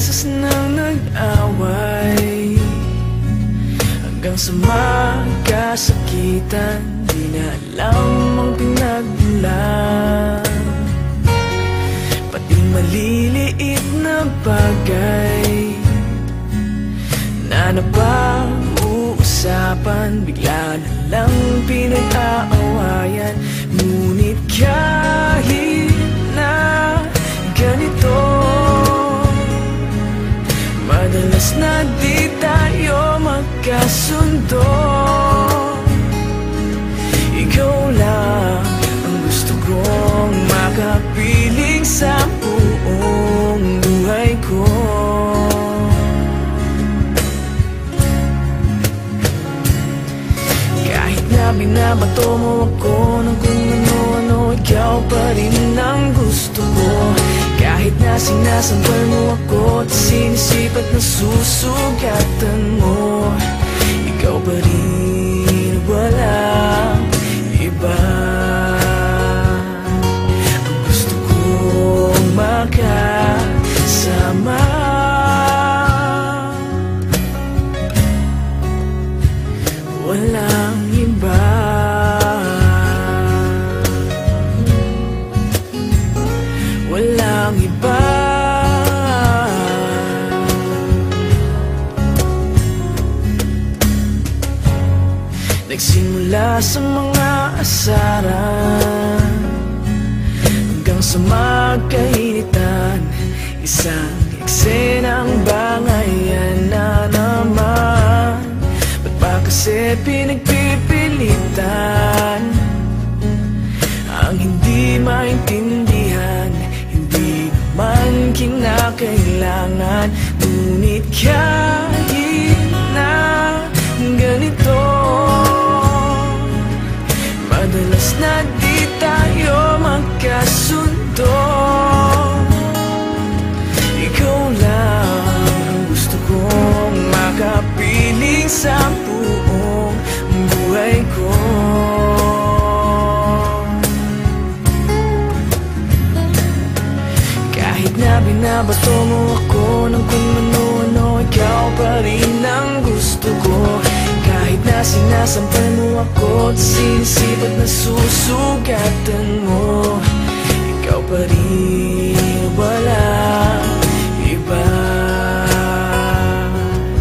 beses nang nag-away, hanggang sa magkasakitan. Di na alam ang pinagmulan, pati maliliit na bagay na napag-uusapan, bigla na lang pinag-aawayan. Ngunit kahit na ganito, madalas na di tayo magkasundo. Ikaw lang ang gusto kong makapiling sa buong buhay ko. Kahit na binabato mo ako ng kung ano-ano, ikaw pa rin ang gusto ko. Kahit na sinasampal mo ako at sinisipat na susugatan mo, ikaw pa rin, walang iba. Ang gusto kong makasama, walang iba. Walang iba. Nagsimula sa mga asaran hanggang sa magkainitan, isang eksenang bangayan na naman. Ba't ba kasi pinagpipilitan ang hindi maintindihan? Hindi naman kinakailangan. Ngunit kahit na ganito, madalas na di tayo magkasundo. Ikaw lang ang gusto kong makapiling sa buong buhay ko. Kahit na binabato mo ako ng kung ano-ano, ikaw pa rin ang gusto ko. Kahit na sinasampal mo ako at sinisipat na susugatan mo, ikaw pa rin, walang iba.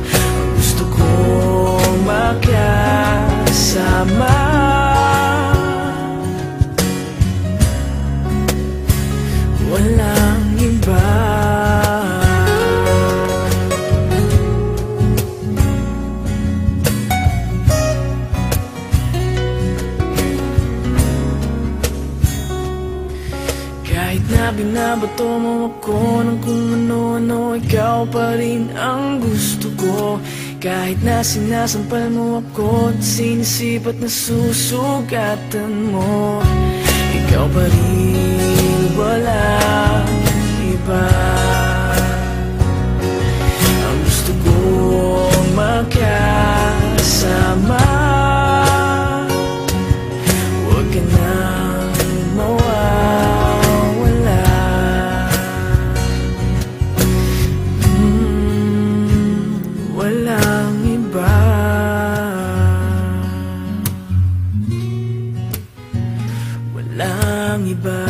Ang gusto kong makasama, walang iba. Kahit na binabato mo ako ng kung ano-ano, ikaw pa rin ang gusto ko. Kahit na sinasampal mo ako at sinisipat na susugatan mo, ikaw pa rin, walang iba. Ang gusto kong makasama, huwag ka nang mawawala. Walang iba. Walang iba.